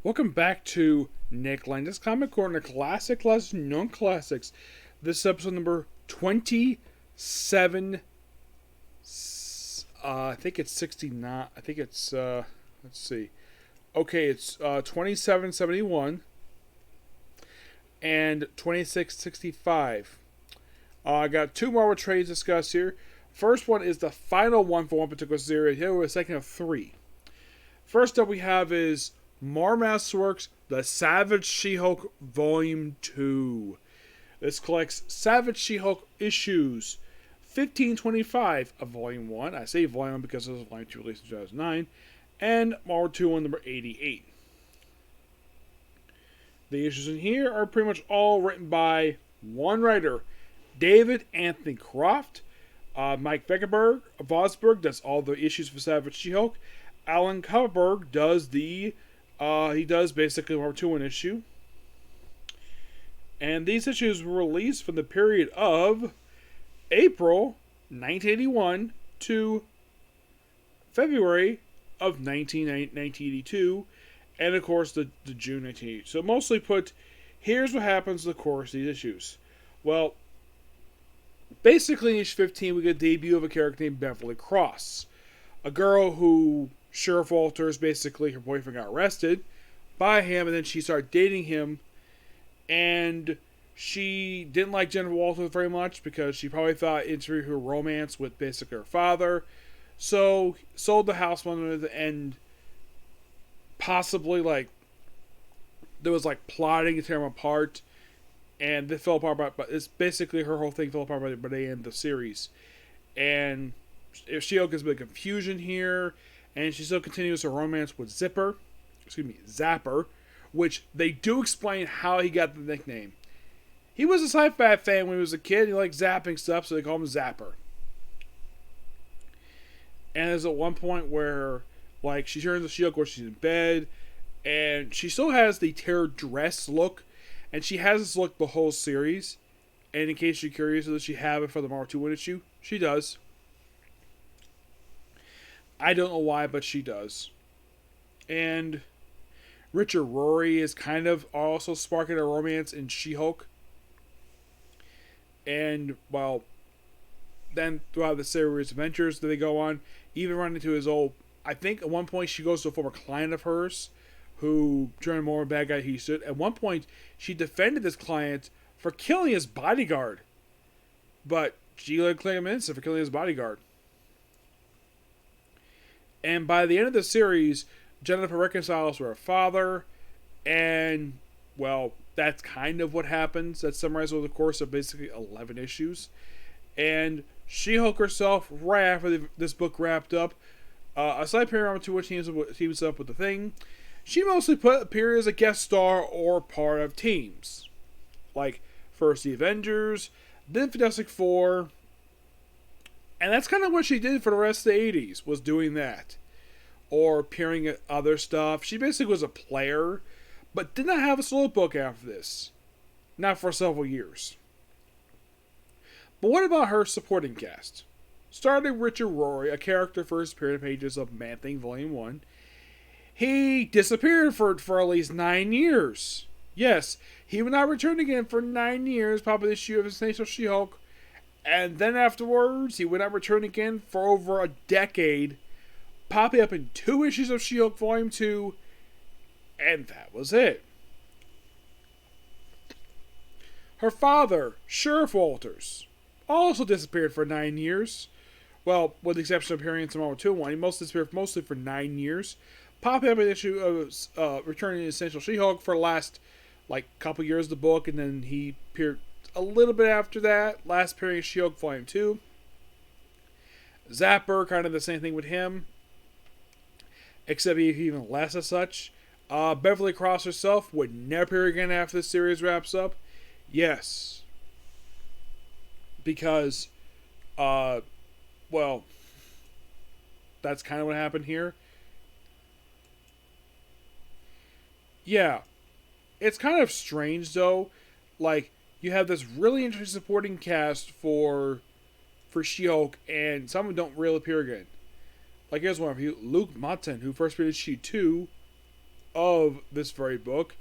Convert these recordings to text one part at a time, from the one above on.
Welcome back to Nick Lenz Comic Corner, classic, less known classics. This is episode number 27. I think it's 69. I think it's, let's see. Okay, it's 2771 and 2665. I got two more trades discussed here. First one is the final one for one particular series. Here we're a second of three. First up we have is Masterworks, The Savage She-Hulk Volume 2. This collects Savage She-Hulk issues 1525 of Volume 1. I say Volume 1 because it was Volume 2 released in 2009. And Marvel 2 on number 88. The issues in here are pretty much all written by one writer, David Anthony Croft. Mike Vosberg does all the issues for Savage She-Hulk. Alan Kuperberg does he does basically Marvel 2 one issue. And these issues were released from the period of April 1981 to February of 1982. And of course the June 1980. So mostly put, here's what happens in the course of these issues. Well, basically in issue 15 we get a debut of a character named Beverly Cross. A girl who Sheriff Walters, basically her boyfriend, got arrested by him, and then she started dating him, and she didn't like Jennifer Walters very much because she probably thought it interfered her romance with basically her father, so sold the house one of the end. Possibly there was plotting to tear them apart, and they fell apart. But it's basically her whole thing fell apart by the end of the series, and She-Hulk has been confusion here. And she still continues her romance with Zapper, which they do explain how he got the nickname. He was a sci-fi fan when he was a kid. He liked zapping stuff, so they call him Zapper. And there's at one point where, she turns to She-Hulk where she's in bed, and she still has the terror dress look, and she has this look the whole series. And in case you're curious, does she have it for the Marvel 2 one issue? She does. I don't know why, but she does. And Richard Rory is kind of also sparking a romance in She-Hulk. And, then throughout the series adventures that they go on, even run into his old... I think at one point she goes to a former client of hers who turned more of a bad guy he stood. At one point, she defended this client for killing his bodyguard. But she let claim him innocent for killing his bodyguard. And by the end of the series, Jennifer reconciles with her father, and, that's kind of what happens. That's summarized over the course of basically 11 issues. And She-Hulk herself, right after this book wrapped up, aside from Marvel 2, which teams up with the Thing, she mostly appears as a guest star or part of teams. First the Avengers, then Fantastic Four. And that's kind of what she did for the rest of the 80s, was doing that. Or appearing at other stuff. She basically was a player, but did not have a solo book after this. Not for several years. But what about her supporting cast? Starting Richard Rory, a character first appeared in pages of Man-Thing Volume 1. He disappeared for at least 9 years. Yes, he would not return again for 9 years, probably this issue of his Sensational She-Hulk. And then afterwards, he would not return again for over a decade, popping up in 2 issues of She-Hulk Volume 2, and that was it. Her father, Sheriff Walters, also disappeared for 9 years. Well, with the exception of appearing in some Marvel 2 one, he disappeared mostly for 9 years. Popping up in an issue of returning to Essential She-Hulk for the last, couple years of the book, and then he appeared a little bit after that, last appearing in She-Hulk Volume 2. Zapper, kind of the same thing with him, except even less as such. Beverly Cross herself would never appear again after the series wraps up. Yes. Because, that's kind of what happened here. Yeah. It's kind of strange, though. You have this really interesting supporting cast for She-Hulk, and some of them don't really appear again. Here's one of you, Luke Matten, who first appeared in She 2, of this very book.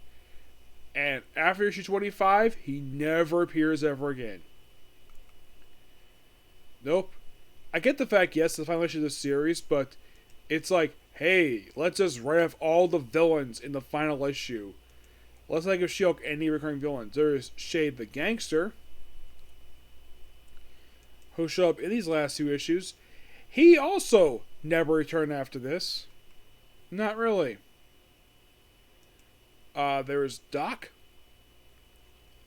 And after issue 25, he never appears ever again. Nope. I get the fact, yes, the final issue of the series, but it's like, hey, let's just write off all the villains in the final issue. Let's not give She-Hulk any recurring villains. There's Shade the Gangster, who show up in these last two issues. He also never returned after this. Not really. There's Doc,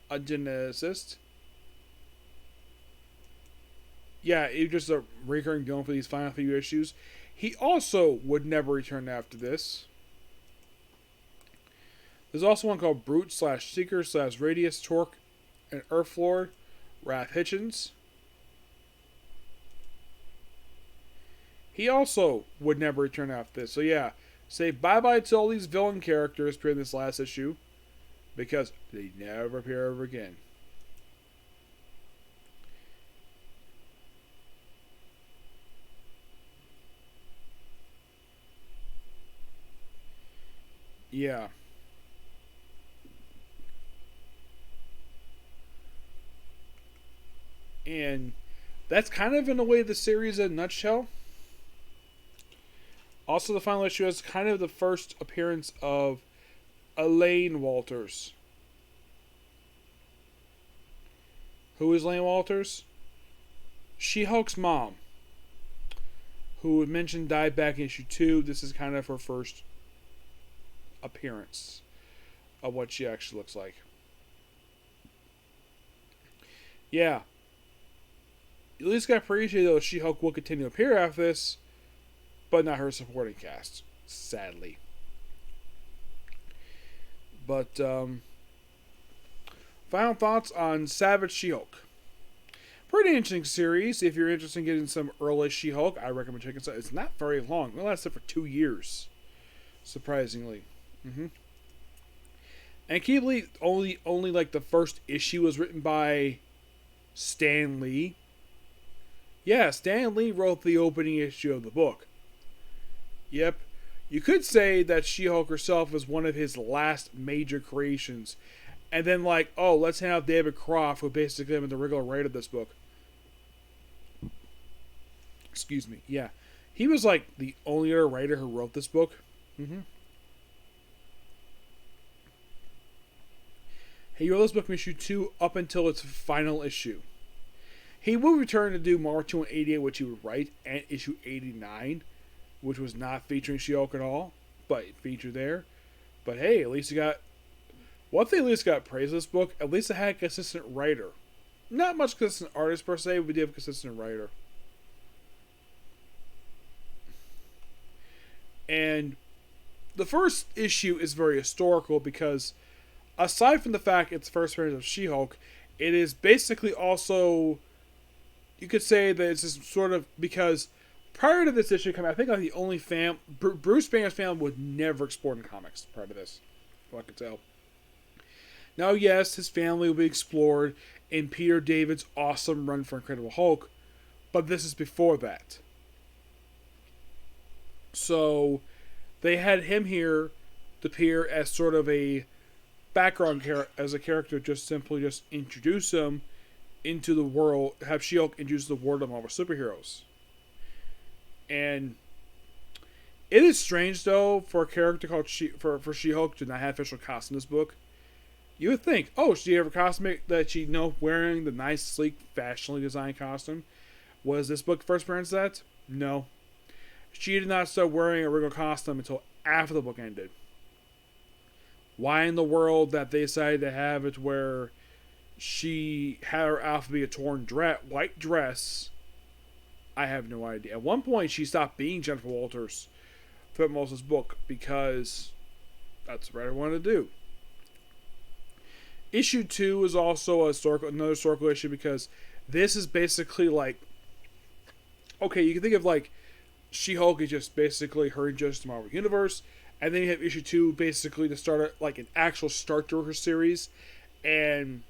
a geneticist. Yeah, he was just a recurring villain for these final few issues. He also would never return after this. There's also one called Brute / Seeker / Radius Torque and Earthlord, Raph Hitchens. He also would never return after this. So yeah, say bye-bye to all these villain characters appearing in this last issue, because they never appear ever again. Yeah. And that's kind of in a way the series in a nutshell. Also, the final issue has kind of the first appearance of Elaine Walters. Who is Elaine Walters? She-Hulk's mom, who we mentioned died back in issue 2. This is kind of her first appearance of what she actually looks like. Yeah. At least got appreciate though She-Hulk will continue to appear after this, but not her supporting cast, sadly. But final thoughts on Savage She-Hulk. Pretty interesting series. If you're interested in getting some early She-Hulk, I recommend checking it out. It's not very long. It lasted for 2 years, surprisingly. And keep believe only like the first issue was written by Stan Lee. Yeah, Stan Lee wrote the opening issue of the book. Yep. You could say that She-Hulk herself was one of his last major creations. And then like, oh, let's have David Croft, who basically been the regular writer of this book. Excuse me. Yeah. He was like the only other writer who wrote this book. He wrote this book from issue 2 up until its final issue. He will return to do Marvel 288, which he would write, and issue 89, which was not featuring She-Hulk at all, but featured there. But hey, at least you got... One thing at least got praised in this book, at least it had a consistent writer. Not much consistent artist per se, but we did have a consistent writer. And the first issue is very historical because aside from the fact it's the first appearance of She-Hulk, it is basically also... You could say that it's just sort of because prior to this issue coming, I think like the only Bruce Banner's family would never explore in comics prior to this, from what I could tell. Now, yes, his family will be explored in Peter David's awesome run for Incredible Hulk, but this is before that. So they had him here to appear as sort of a background as a character, just simply introduce him into the world, have She-Hulk introduce the world of Marvel superheroes. And it is strange though for a character called for She-Hulk to not have official costume in this book. You would think, oh, she have a costume that she wearing the nice, sleek, fashionably designed costume. Was this book first appearance of that? No. She did not start wearing a regular costume until after the book ended. Why in the world that they decided to have it where she had her outfit be a torn white dress, I have no idea. At one point, she stopped being Jennifer Walters throughout most of this book because that's what I wanted to do. Issue 2 is also another historical issue because this is basically like... Okay, you can think of like She-Hulk is just basically her just the Marvel Universe, and then you have issue 2 basically to start like an actual start to her series, and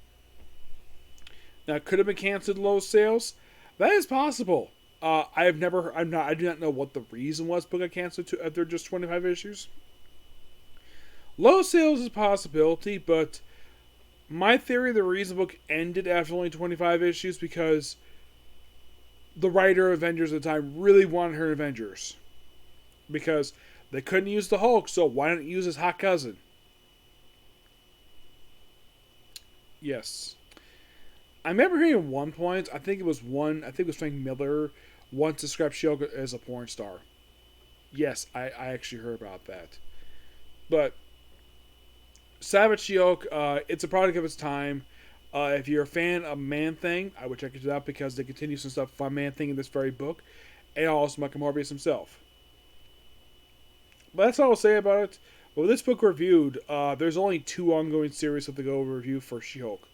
now could have been canceled low sales. That is possible. I do not know what the reason was book got canceled after just 25 issues. Low sales is a possibility, but my theory, the reason the book ended after only 25 issues, because the writer of Avengers at the time really wanted her Avengers. Because they couldn't use the Hulk, so why not use his hot cousin? Yes. I remember hearing at one point, I think it was Frank Miller, once described She-Hulk as a porn star. Yes, I actually heard about that. But Savage She-Hulk, it's a product of its time. If you're a fan of Man-Thing, I would check it out because they continue some stuff from Man-Thing in this very book. And also Michael Morbius himself. But that's all I'll say about it. Well, this book reviewed, there's only 2 ongoing series of the Go review for She-Hulk.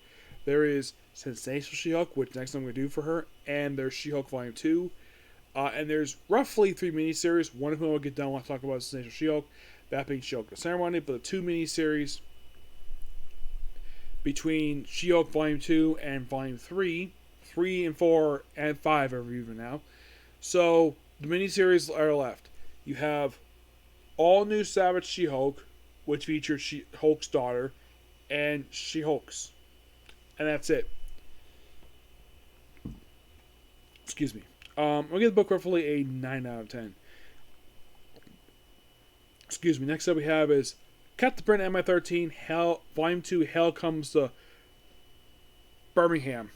There is Sensational She-Hulk, which next I'm going to do for her, and there's She-Hulk Volume 2. And there's roughly 3 miniseries, one of whom I'll get done when I talk about Sensational She-Hulk, that being She-Hulk The Ceremony, but the 2 miniseries between She-Hulk Volume 2 and Volume 3, 3 and 4 and 5 are reviewed now. So, the miniseries are left. You have all new Savage She-Hulk, which features She-Hulk's daughter, and She-Hulk's. And that's it. Excuse me. I'm going to give the book roughly a 9 out of 10. Excuse me. Next up we have is Captain Britain MI13, Hell, Volume 2, Hell Comes to Birmingham.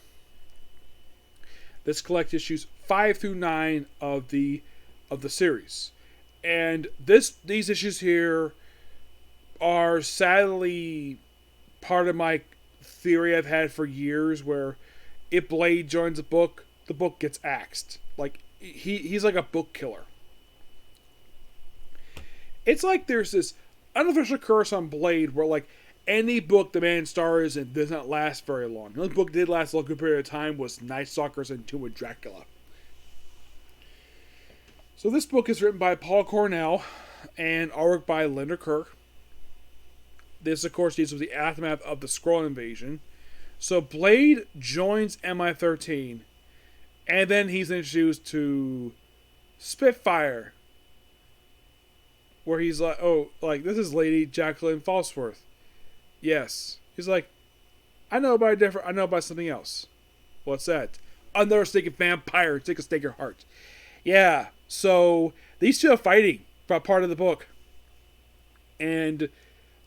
This collects issues 5 through 9 of the series. And these issues here are sadly part of my theory I've had for years, where if Blade joins the book gets axed. Like he's like a book killer. It's like there's this unofficial curse on Blade where like any book the man stars in does not last very long. The only book that did last a good period of time was Night Stalkers and Tomb of Dracula. So this book is written by Paul Cornell and artwork by Linda Kirk. This, of course, deals with the aftermath of the Skrull invasion. So Blade joins MI13, and then he's introduced to Spitfire, where he's like, oh, like, this is Lady Jacqueline Falsworth. Yes. He's like, I know about something else. What's that? Another stinking vampire. Take a stake your heart. Yeah. So these two are fighting for part of the book. And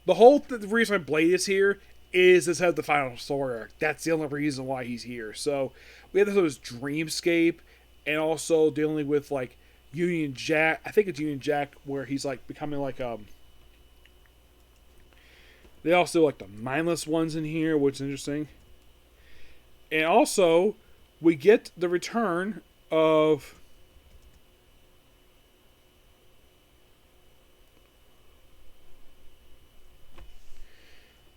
the whole reason why Blade is here is this has the final story arc. That's the only reason why he's here. So we have this dreamscape, and also dealing with like Union Jack. I think it's Union Jack, where he's like becoming like They also like the mindless ones in here, which is interesting. And also, we get the return of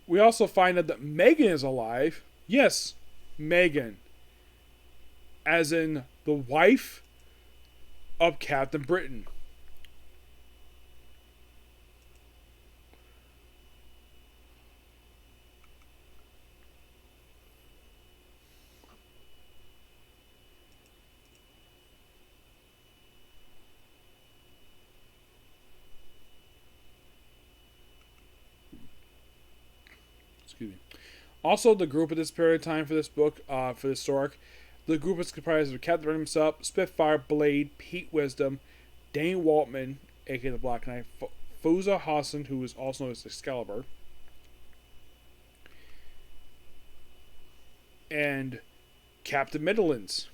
we also find out that Megan is alive. Yes, Megan. As in the wife of Captain Britain. Excuse me. Also, the group at this period of time for this book, for this story arc, the group is comprised of Captain Britain himself, Spitfire, Blade, Pete Wisdom, Dane Waltman, aka the Black Knight, Fuza Hassan, who is also known as Excalibur, and Captain Midlands.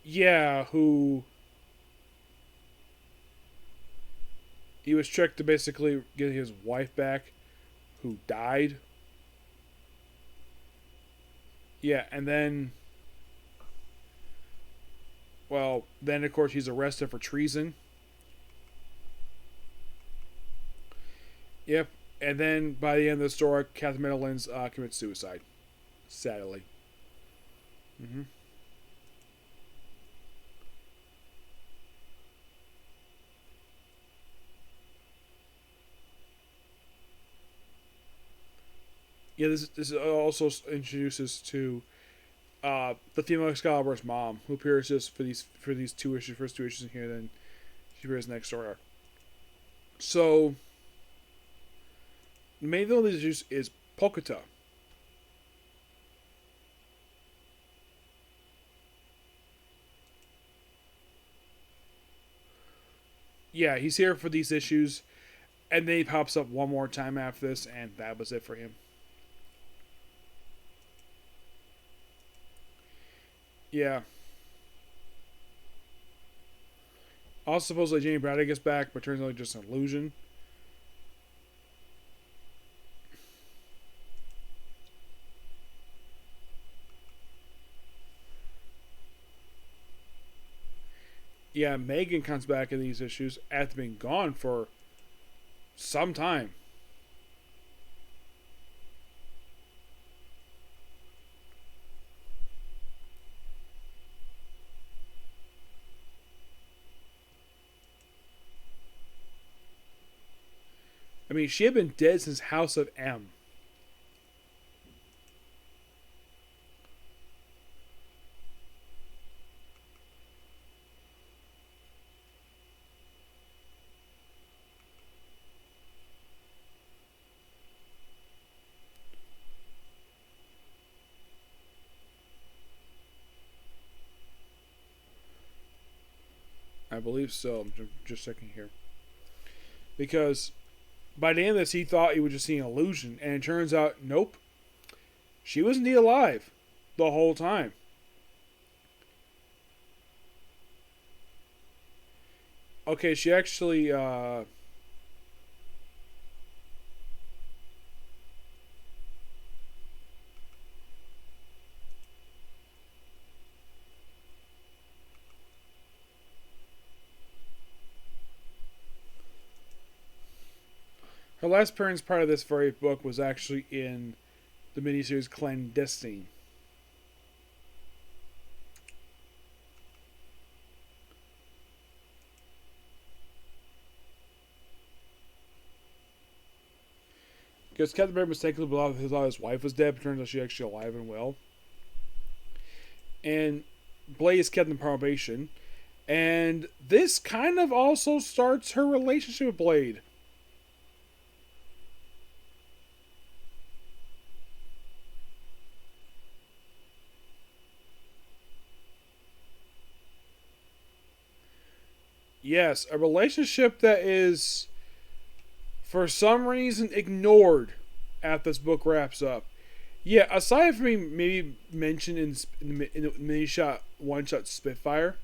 Yeah, who he was tricked to basically get his wife back, who died. Yeah, and then, well, then of course he's arrested for treason. Yep, and then by the end of the story, Captain Midlands commits suicide. Sadly. Mm-hmm. Yeah, this also introduces to the female Excalibur's mom, who appears just for these 2 issues, first 2 issues in here. Then She appears next story arc. So, the main thing of these issues is Poketa. Yeah, he's here for these issues, and then he pops up one more time after this, and that was it for him. Yeah. Also, supposedly Jamie Bradley gets back, but turns out just an illusion. Yeah, Megan comes back in these issues after being gone for some time. I mean, she had been dead since House of M. I believe so. I'm just checking here. Because by the end of this, he thought he was just seeing an illusion, and it turns out, nope. She was indeed alive the whole time. Okay, she actually, her last appearance part of this very book was actually in the miniseries Clandestine. Because Captain America mistakenly thought his wife was dead, but turns out she's actually alive and well. And Blaze kept in probation. And this kind of also starts her relationship with Blade. Yes, a relationship that is, for some reason, ignored after this book wraps up. Yeah, aside from being maybe mentioned in the mini shot one shot Spitfire,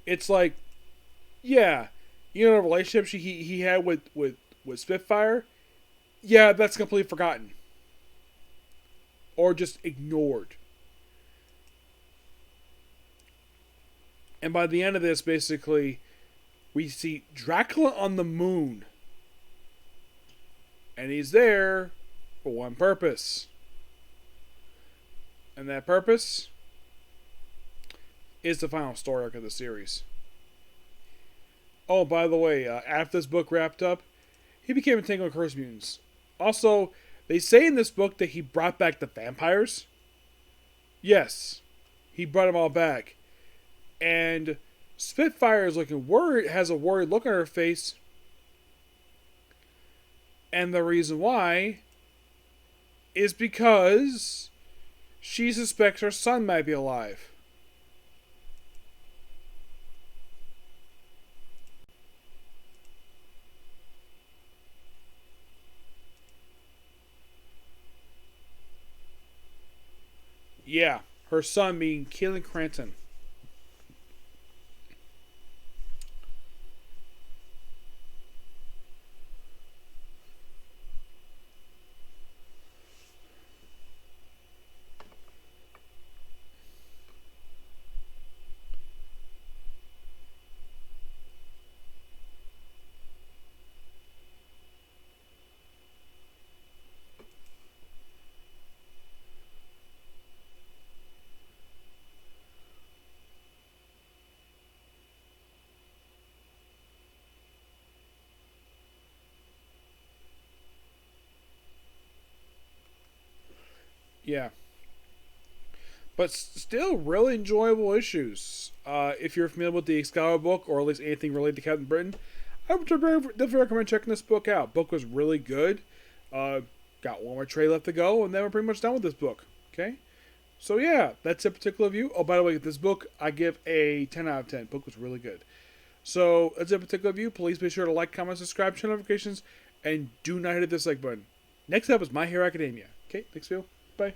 it's like, yeah, you know, the relationship he had with Spitfire, yeah, that's completely forgotten or just ignored. And by the end of this, basically, we see Dracula on the moon. And he's there for one purpose. And that purpose is the final story arc of the series. Oh, by the way, after this book wrapped up, he became entangled with cursed mutants. Also, they say in this book that he brought back the vampires. Yes, he brought them all back. And Spitfire is looking worried, has a worried look on her face. And the reason why is because she suspects her son might be alive. Yeah, her son being Keelan Cranton. Yeah. but still really enjoyable issues. If you're familiar with the Excalibur book, or at least anything related to Captain Britain, I would definitely recommend checking this book out. Book was really good. Got one more trade left to go, and then we're pretty much done with this book. Okay? So yeah, that's a particular review. Oh, by the way, this book I give a 10 out of 10. Book was really good. So that's a particular review. Please be sure to like, comment, subscribe, turn notifications, and do not hit the dislike button. Next up is My Hero Academia. Okay, thanks, Phil. Bye.